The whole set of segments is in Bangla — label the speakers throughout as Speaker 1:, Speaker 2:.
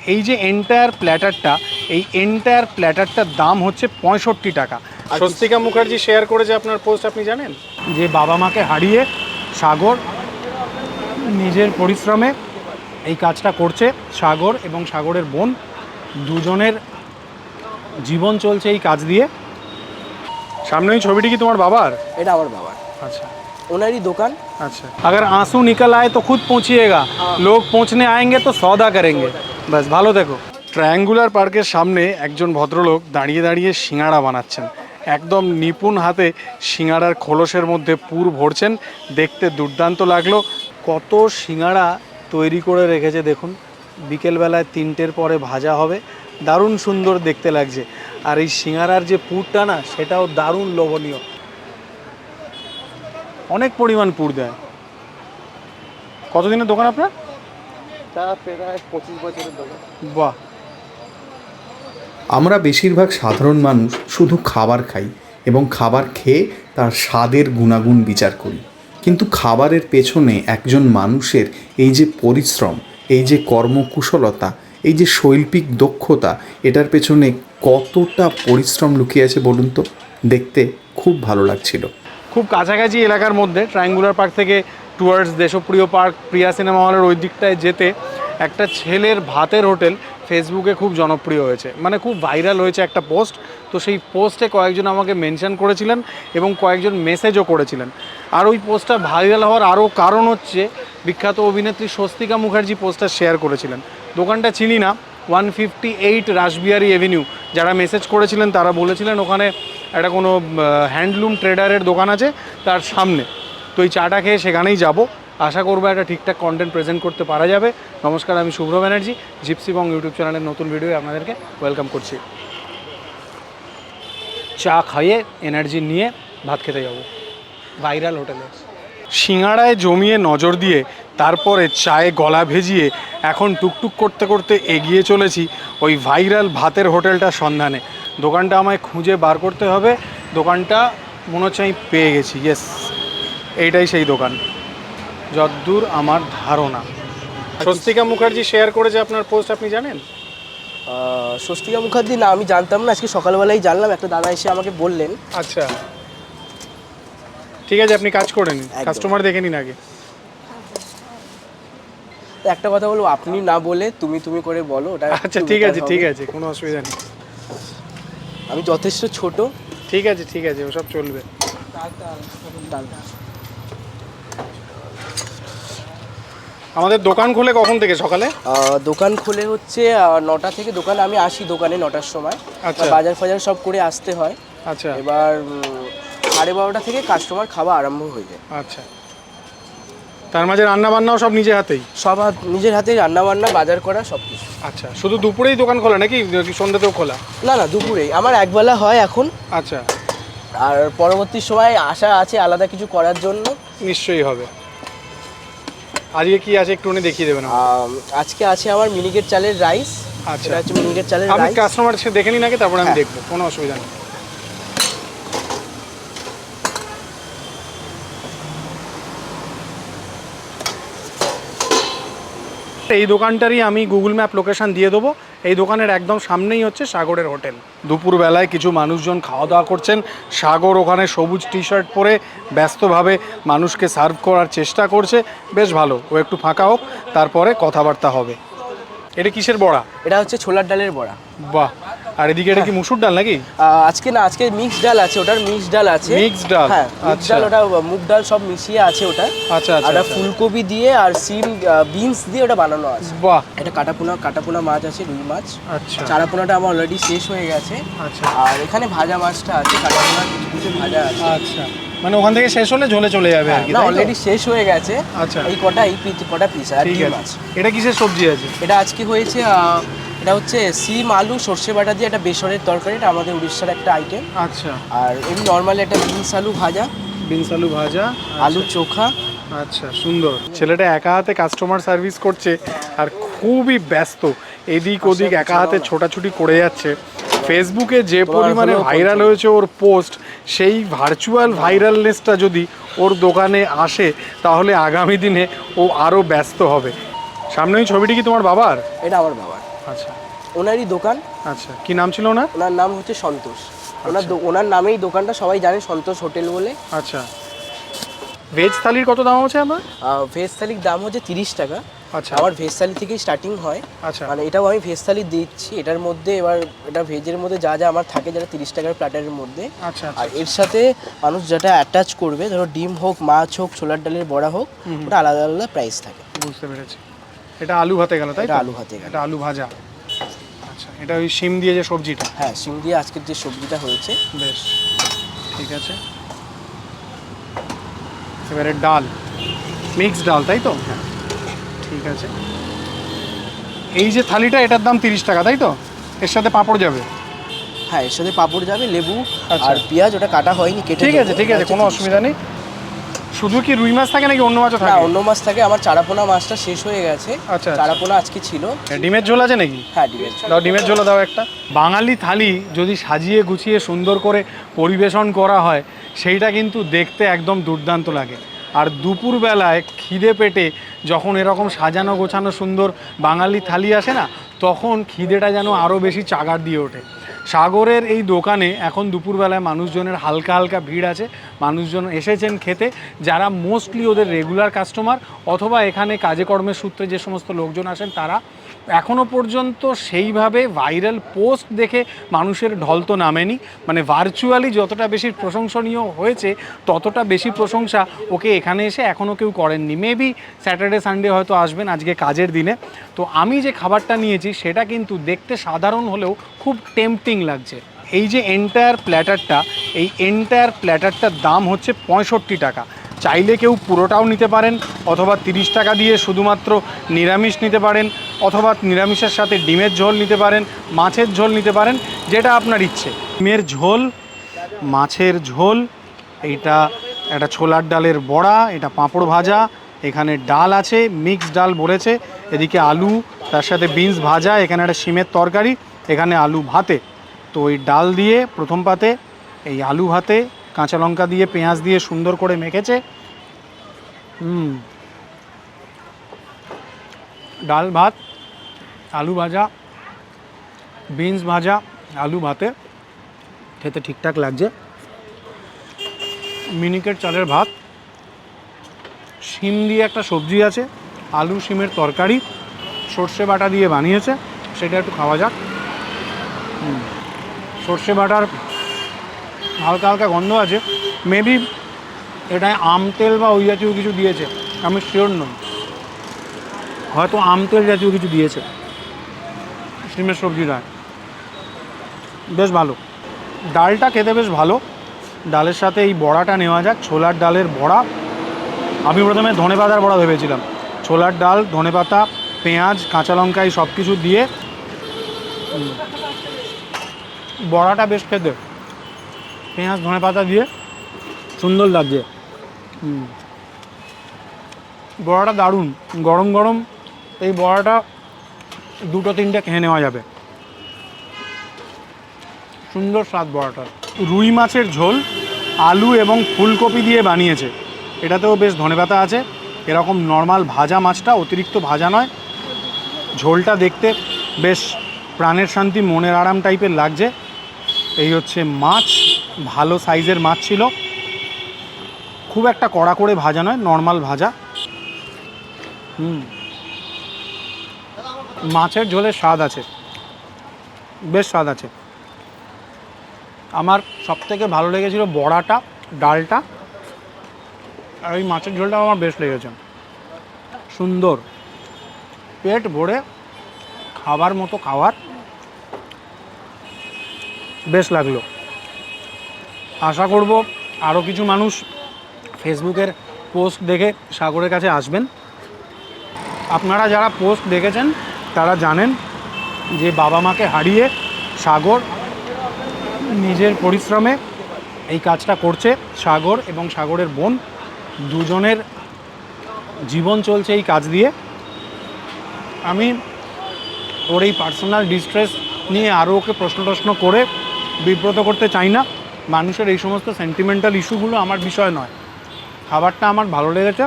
Speaker 1: এই যে এন্টায়ার প্ল্যাটারটা, এই এন্টায়ার প্ল্যাটারটার দাম হচ্ছে 65 টাকা। স্বস্তিকা মুখার্জি শেয়ার করেছে আপনার পোস্ট, আপনি জানেন? যে বাবা মাকে হারিয়ে সাগর নিজের পরিশ্রমে এই কাজটা করছে। সাগর এবং সাগরের বোন দুজনের জীবন চলছে এই কাজ দিয়ে। সামনে এই ছবিটি কি তোমার বাবার?
Speaker 2: এটা আমার বাবার।
Speaker 1: আচ্ছা,
Speaker 2: ওনারই দোকান।
Speaker 1: अच्छा, अगर आंसू निकल आए तो खुद पहुंचिएगा, लोग पहुंचने आएंगे तो सौदा करेंगे, बस ভালো দেখো। ট্রায়াঙ্গুলার পার্কের সামনে একজন ভদ্রলোক দাঁড়িয়ে দাঁড়িয়ে সিঙ্গাড়া বানাচ্ছেন। একদম নিপুণ হাতে সিঙ্গাড়ার খোলসের মধ্যে পুর ভরছেন। দেখতে দুর্দান্ত লাগলো। কত সিঙ্গাড়া তৈরি করে রেখেছে দেখুন। বিকেলবেলায় 3টের পরে ভাজা হবে। দারুণ সুন্দর দেখতে লাগছে। আর এই সিঙ্গাড়ার যে পুরটা না, সেটাও দারুণ লোভনীয়। অনেক পরিমাণ পুর দেয়। কতদিনের দোকান আপনার?
Speaker 2: তা প্রায় 25 বছরের দোকান।
Speaker 1: বাহ।
Speaker 3: আমরা বেশিরভাগ সাধারণ মানুষ শুধু খাবার খাই এবং খাবার খেয়ে তার স্বাদের গুণাগুণ বিচার করি, কিন্তু খাবারের পেছনে একজন মানুষের এই যে পরিশ্রম, এই যে কর্মকুশলতা, এই যে শৈল্পিক দক্ষতা, এটার পেছনে কতটা পরিশ্রম লুকিয়ে আছে বলুন তো। দেখতে খুব ভালো লাগছিল।
Speaker 1: খুব কাছাকাছি এলাকার মধ্যে ট্রায়াঙ্গুলার পার্ক থেকে টুয়ার্ডস দেশপ্রিয় পার্ক, প্রিয়া সিনেমা হলের ওই দিকটায় যেতে একটা ছেলের ভাতের হোটেল ফেসবুকে খুব জনপ্রিয় হয়েছে, মানে খুব ভাইরাল হয়েছে একটা পোস্ট। তো সেই পোস্টে কয়েকজন আমাকে মেনশন করেছিলেন এবং কয়েকজন মেসেজও করেছিলেন। আর ওই পোস্টটা ভাইরাল হওয়ার আরও কারণ হচ্ছে বিখ্যাত অভিনেত্রী স্বস্তিকা মুখার্জি পোস্টটা শেয়ার করেছিলেন। দোকানটা চিনি না, 158 রাসবিহারী এভিনিউ। যারা মেসেজ করেছিলেন তারা বলেছিলেন ওখানে একটা কোনো হ্যান্ডলুম ট্রেডারের দোকান আছে তার সামনে। তো এই চাটা খেয়ে সেখানেই যাব। আশা করবো একটা ঠিকঠাক কন্টেন্ট প্রেজেন্ট করতে পারা যাবে। নমস্কার, আমি শুভ্র ব্যানার্জি। জিপসি বং ইউটিউব চ্যানেলের নতুন ভিডিও আপনাদেরকে ওয়েলকাম করছি। চা খাইয়ে এনার্জি নিয়ে ভাত খেতে যাব ভাইরাল হোটেলে। সিঙ্গাড়ায় জমিয়ে নজর দিয়ে তারপরে চায়ে গলা ভেজিয়ে এখন টুকটুক করতে করতে এগিয়ে চলেছি ওই ভাইরাল ভাতের হোটেলটার সন্ধানে। দোকানটা আমায় খুঁজে বার করতে হবে। দোকানটা মনে হচ্ছে আমি পেয়ে গেছি। ইয়েস, এইটাই সেই দোকান যদ্দূর আমার ধারণা। স্বস্তিকা মুখার্জি শেয়ার করেছে আপনার পোস্ট, আপনি জানেন?
Speaker 2: স্বস্তিকা মুখার্জি না, আমি জানতাম না। আজকে সকালবেলায় জানলাম, একটা দাদা এসে আমাকে বললেন।
Speaker 1: আচ্ছা, ঠিক আছে, আপনি কাজ করে নিন, কাস্টমার দেখে নিন আগে।
Speaker 2: একটা কথা বলবো, আপনি না বলে তুমি তুমি করে বলো ওটা।
Speaker 1: আচ্ছা, ঠিক আছে ঠিক আছে, কোনো অসুবিধা নেই।
Speaker 2: আমি যথেষ্ট ছোট।
Speaker 1: ঠিক আছে ঠিক আছে, ওসব চলবে। আমাদের দোকান খোলে কখন থেকে? সকালে
Speaker 2: দোকান খুলে হচ্ছে 9টা থেকে। দোকানে আমি আসি দোকানে 9টার সময়।
Speaker 1: আচ্ছা,
Speaker 2: বাজার ফাজার সব করে আসতে হয়।
Speaker 1: আচ্ছা,
Speaker 2: এবার 12:30টা থেকে কাস্টমার খাওয়া আরম্ভ হয়ে যায়।
Speaker 1: আচ্ছা, তার মাঝে রান্না বান্নাও সব নিজে হাতেই?
Speaker 2: সব নিজের হাতে রান্না বান্না, বাজার করা, সব কিছু।
Speaker 1: আচ্ছা, শুধু দুপুরেই দোকান খোলা নাকি সন্ধ্যাতেও খোলা?
Speaker 2: না না, দুপুরেই। আমার একবেলা হয় এখন।
Speaker 1: আচ্ছা,
Speaker 2: আর পরবর্তী সময় আশা আছে আলাদা কিছু করার জন্য।
Speaker 1: নিশ্চয়ই হবে। আজকে কি আছে একটু দেখিয়ে দেবেন?
Speaker 2: আজকে আছে আমার মিনিকেট চালের রাইস।
Speaker 1: আচ্ছা,
Speaker 2: এটা হচ্ছে মিনিকেট চালের
Speaker 1: আমি
Speaker 2: রাইস।
Speaker 1: কাস্টমার সে দেখে নিন আগে, তারপরে আমি দেখবো, কোনো অসুবিধা নেই। এই দোকানটারই আমি গুগল ম্যাপ লোকেশন দিয়ে দেবো। এই দোকানের একদম সামনেই হচ্ছে সাগরের হোটেল। দুপুরবেলায় কিছু মানুষজন খাওয়া দাওয়া করছেন। সাগর ওখানে সবুজ টি শার্ট পরে ব্যস্তভাবে মানুষকে সার্ভ করার চেষ্টা করছে। বেশ ভালো, ও একটু ফাঁকা হোক, তারপরে কথাবার্তা হবে। এটা কিসের বড়া?
Speaker 2: এটা হচ্ছে ছোলার ডালের বড়া।
Speaker 1: বাহ। আর এদিকে এটা কি মুসুর ডাল নাকি?
Speaker 2: আজকে না, আজকে মিক্সড ডাল আছে। ওটার মিক্সড ডাল আছে।
Speaker 1: মিক্সড ডাল?
Speaker 2: হ্যাঁ, মিক্সড ডাল। ওটা মুগ ডাল সব মিশিয়ে আছে ওটা।
Speaker 1: আচ্ছা আচ্ছা,
Speaker 2: ওটা ফুলকপি দিয়ে আর সিম বিনস দিয়ে ওটা বানানো আছে।
Speaker 1: বাহ।
Speaker 2: এটা কাটাপোনা মাছ আছে, রুই মাছ।
Speaker 1: আচ্ছা,
Speaker 2: চারাপোনাটা আমার অলরেডি শেষ হয়ে গেছে।
Speaker 1: আচ্ছা,
Speaker 2: আর এখানে ভাজা মাছটা আছে, কাটাপোনা কিছু কিছু ভাজা আছে।
Speaker 1: আচ্ছা, মানে ওখান থেকে শেষ হলে ঝোলে চলে যাবে আর কি?
Speaker 2: না, অলরেডি শেষ হয়ে গেছে।
Speaker 1: আচ্ছা,
Speaker 2: এই কটা পিস আর
Speaker 1: ঠিক
Speaker 2: ডিম
Speaker 1: আছে।
Speaker 2: আছে।
Speaker 1: এটা কিসের সবজি আছে?
Speaker 2: এটা আজকে হয়েছে এটা হচ্ছে সিম আলু সর্ষে বাটা দিয়ে একটা বেসনের তরকারি। এটা আমাদের উড়িষ্যার একটা আইটেম।
Speaker 1: আচ্ছা,
Speaker 2: আর এমনি নর্মালি একটা বিনস আলু ভাজা, আলু চোখা।
Speaker 1: আচ্ছা, সুন্দর। ছেলেটা একা হাতে কাস্টমার সার্ভিস করছে আর খুবই ব্যস্ত। এদিক ওদিক একা হাতে ছোটাছুটি করে যাচ্ছে। ফেসবুকে যে পরিমাণে ভাইরাল হয়েছে ওর পোস্ট, সেই ভার্চুয়াল ভাইরালনেসটা যদি ওর দোকানে আসে তাহলে আগামী দিনে ও আরও ব্যস্ত হবে। সামনে ওই ছবিটি কি তোমার বাবার?
Speaker 2: এটা আমার বাবার।
Speaker 1: আচ্ছা
Speaker 2: ওনারই দোকান।
Speaker 1: আচ্ছা, কি নাম ছিল ওনার?
Speaker 2: ওনার নাম হচ্ছে সন্তোষ। ওনার নামেই দোকানটা, সবাই জানে সন্তোষ হোটেল বলে।
Speaker 1: আচ্ছা, ভেজ থালির কত দাম আছে আমার?
Speaker 2: ভেজ থালির দাম হচ্ছে 30 টাকা।
Speaker 1: আচ্ছা।
Speaker 2: আমার ভেজ থালি থেকেই স্টার্টিং হয়।
Speaker 1: আচ্ছা।
Speaker 2: মানে এটাও আমি ভেজ থালি দিচ্ছি। এটার মধ্যে এবার এটা ভেজের মধ্যে যা যা আমার থাকে, যারা 30 টাকার প্ল্যাটারের মধ্যে।
Speaker 1: আচ্ছা।
Speaker 2: আর এর সাথে মানুষ যেটা অ্যাটাচ করবে, ধরো ডিম হোক, মাছ হোক, ছোলার ডালের বড়া হোক, ওটা আলাদা আলাদা প্রাইস থাকে।
Speaker 1: বুঝতে পেরেছি। এটা আলু ভাতে গেল, তাই তো?
Speaker 2: এটা আলু ভাতে গেল।
Speaker 1: এটা আলু ভাজা। আচ্ছা, এটা ওই শিম দিয়ে যে সবজিটা?
Speaker 2: হ্যাঁ, শিম দিয়ে আজকের যে সবজিটা হয়েছে।
Speaker 1: বেশ, ঠিক আছে। এবারে ডাল, মিক্স ডাল, তাই তো? হ্যাঁ, ঠিক আছে। এই যে থালিটা, এটার দাম 30 টাকা, তাই তো? এর সাথে পাঁপড় যাবে?
Speaker 2: হ্যাঁ, এর সাথে পাঁপড় যাবে, লেবু
Speaker 1: আচ্ছা।
Speaker 2: আর পেঁয়াজ, ওটা কাটা হয়নি, কেটে
Speaker 1: ঠিক আছে,
Speaker 2: দেবো।
Speaker 1: ঠিক আছে, কোনো অসুবিধা নেই। শুধু কি রুই মাছ থাকে নাকি অন্য মাছও
Speaker 2: না,
Speaker 1: থাকে?
Speaker 2: অন্য মাছ থাকে। আমার চারাপোনা মাছটা শেষ হয়ে গেছে।
Speaker 1: আচ্ছা।
Speaker 2: চারাপোনা আজকে ছিল।
Speaker 1: ডিমের ঝোল আছে নাকি?
Speaker 2: হ্যাঁ, ডিমের।
Speaker 1: দাও, ডিমের ঝোলও দাও একটা। বাঙালি থালি যদি সাজিয়ে গুছিয়ে সুন্দর করে পরিবেশন করা হয়, সেইটা কিন্তু দেখতে একদম দুর্দান্ত লাগে। আর দুপুরবেলায় খিদে পেটে যখন এরকম সাজানো গোছানো সুন্দর বাঙালি থালি আসে না, তখন খিদেটা যেন আরও বেশি চাগার দিয়ে ওঠে। সাগরের এই দোকানে এখন দুপুরবেলায় মানুষজনের হালকা হালকা ভিড় আছে। মানুষজন এসেছেন খেতে, যারা মোস্টলি ওদের রেগুলার কাস্টমার, অথবা এখানে কাজে কর্মের সূত্রে যে সমস্ত লোকজন আসেন তারা। এখনও পর্যন্ত সেইভাবে ভাইরাল পোস্ট দেখে মানুষের ঢল তো নামেনি। মানে ভার্চুয়ালি যতটা বেশি প্রশংসনীয় হয়েছে, ততটা বেশি প্রশংসা ওকে এখানে এসে এখনও কেউ করেননি। মেবি স্যাটারডে সানডে হয়তো আসবেন, আজকে কাজের দিনে। তো আমি যে খাবারটা নিয়েছি সেটা কিন্তু দেখতে সাধারণ হলেও খুব টেম্পটিং লাগছে। এই যে এন্টায়ার প্ল্যাটারটা, এই এন্টায়ার প্ল্যাটারটার দাম হচ্ছে 65 টাকা। চাইলে কেউ পুরোটাও নিতে পারেন, অথবা 30 টাকা দিয়ে শুধুমাত্র নিরামিষ নিতে পারেন, অথবা নিরামিষের সাথে ডিমের ঝোল নিতে পারেন, মাছের ঝোল নিতে পারেন, যেটা আপনার ইচ্ছে। ডিমের ঝোল, মাছের ঝোল, এইটা একটা ছোলার ডালের বড়া, এটা পাঁপড় ভাজা, এখানে ডাল আছে, মিক্স ডাল বলেছে, এদিকে আলু, তার সাথে বিনস ভাজা, এখানে একটা শিমের তরকারি, এখানে আলু ভাতে। তো ওই ডাল দিয়ে প্রথম পাতে, এই আলু ভাতে কাঁচা লঙ্কা দিয়ে পেঁয়াজ দিয়ে সুন্দর করে মেখেছে। ডাল ভাত, আলু ভাজা, বিনস ভাজা, আলু ভাতে খেতে ঠিকঠাক লাগছে। মিনিকেট চালের ভাত, শিম দিয়ে একটা সবজি আছে, আলু শিমের তরকারি, সর্ষে বাটা দিয়ে বানিয়েছে, সেটা একটু খাওয়া যাক। সর্ষে বাটার হালকা হালকা গন্ধ আছে। মেবি এটায় আম তেল বা ওই জাতীয় কিছু দিয়েছে, আমি শিওর নই। হয়তো আম তেল জাতীয় কিছু দিয়েছে শিমের সবজিটা। বেশ ভালো, ডালটা খেতে বেশ ভালো। ডালের সাথে এই বড়াটা নেওয়া যাক, ছোলার ডালের বড়া। আমি প্রথমে ধনেপাতার বড়া ভেবেছিলাম, ছোলার ডাল, ধনেপাতা, পেঁয়াজ, কাঁচা লঙ্কা, এই সব কিছু দিয়ে বড়াটা বেশ খেতে, পেঁয়াজ ধনেপাতা দিয়ে সুন্দর লাগছে। বড়াটা দারুণ, গরম গরম এই বড়াটা দুটো তিনটে খেয়ে নেওয়া যাবে। সুন্দর স্বাদ বড়াটার। রুই মাছের ঝোল আলু এবং ফুলকপি দিয়ে বানিয়েছে, এটাতেও বেশ ধনেপাতা আছে। এরকম নর্মাল ভাজা মাছটা, অতিরিক্ত ভাজা নয়। ঝোলটা দেখতে বেশ প্রাণের শান্তি, মনের আরাম টাইপের লাগছে। এই হচ্ছে মাছ, ভালো সাইজের মাছ ছিল, খুব একটা কড়া করে ভাজা নয়, নর্মাল ভাজা। মাছের ঝোলের স্বাদ আছে, বেশ স্বাদ আছে। আমার সবথেকে ভালো লেগেছিল বড়াটা, ডালটা, আর ওই মাছের ঝোলটাও আমার বেশ লেগেছে। সুন্দর, পেট ভরে খাবার মতো খাবার, বেশ লাগলো। আশা করব আরও কিছু মানুষ ফেসবুকের পোস্ট দেখে সাগরের কাছে আসবেন। আপনারা যারা পোস্ট দেখেছেন তারা জানেন যে বাবা মাকে হারিয়ে সাগর নিজের পরিশ্রমে এই কাজটা করছে। সাগর এবং সাগরের বোন দুজনের জীবন চলছে এই কাজ দিয়ে। আমি ওর এই পার্সোনাল ডিস্ট্রেস নিয়ে আরও ওকে প্রশ্ন করে বিব্রত করতে চাই না। মানুষের এই সমস্ত সেন্টিমেন্টাল ইস্যুগুলো আমার বিষয় নয়। খাবারটা আমার ভালো লেগেছে,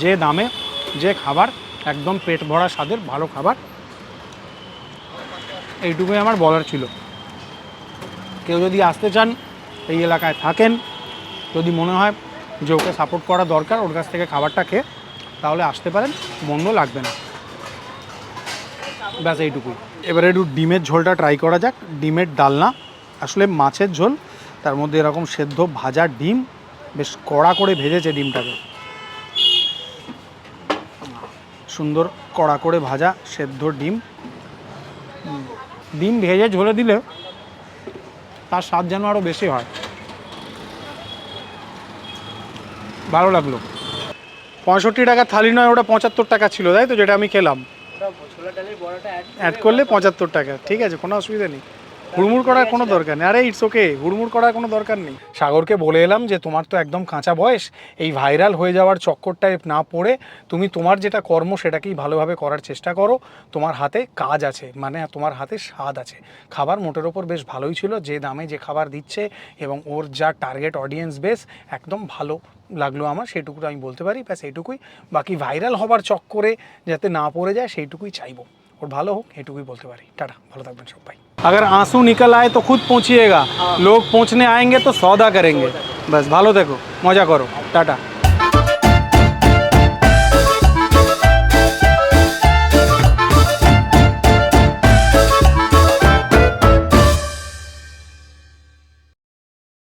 Speaker 1: যে দামে যে খাবার, একদম পেট ভরা স্বাদের ভালো খাবার। এইটুকুই আমার বলার ছিল। কেউ যদি আসতে চান, এই এলাকায় থাকেন, যদি মনে হয় যে ওকে সাপোর্ট করা দরকার ওর কাছ থেকে খাবারটা খেয়ে, তাহলে আসতে পারেন, মন্দ লাগবে না। ব্যাস এইটুকুই। এবারে একটু ডিমের ঝোলটা ট্রাই করা যাক। ডিমের ডালনা, আসলে মাছের ঝোল, তার মধ্যে এরকম সেদ্ধ ভাজা ডিম, বেশ কড়া করে ভেজেছে ডিমটাকে, সুন্দর কড়া করে ভাজা সেদ্ধ ডিম। ডিম ভেজে ঝোলে দিলে তার স্বাদ যেন আরও বেশি হয়। ভালো লাগলো। 65 টাকার থালি নয়, ওটা 75 টাকা ছিল, তাই তো, যেটা আমি খেলাম।
Speaker 2: ছোলার ডালের বড়াটা
Speaker 1: অ্যাড করলে 75 টাকা, ঠিক আছে, কোনো অসুবিধা নেই। হুড়মুড় করার কোনো দরকার নেই, আরে ইটস ওকে, হুড়মুড় করার কোনো দরকার নেই। সাগরকে বলে এলাম যে তোমার তো একদম কাঁচা বয়স, এই ভাইরাল হয়ে যাওয়ার চক্করটায় না পড়ে তুমি তোমার যেটা কর্ম সেটাকেই ভালোভাবে করার চেষ্টা করো। তোমার হাতে কাজ আছে, মানে তোমার হাতে স্বাদ আছে। খাবার মোটের ওপর বেশ ভালোই ছিল, যে দামে যে খাবার দিচ্ছে এবং ওর যা টার্গেট অডিয়েন্স বেস, একদম ভালো লাগলো আমার, সেইটুকু আমি বলতে পারি। ব্যাস এইটুকুই। বাকি ভাইরাল হবার চক্করে যাতে না পড়ে যায় সেইটুকুই চাইবো, ওর ভালো হোক, এটুকুই বলতে পারি। টাটা, ভালো থাকবেন সবাই। अगर आंसू निकल आए तो खुद पहुंचिएगा, लोग पहुंचने आएंगे तो सौदा करेंगे। बस ভালো থেকো, মজা করো, টাটা।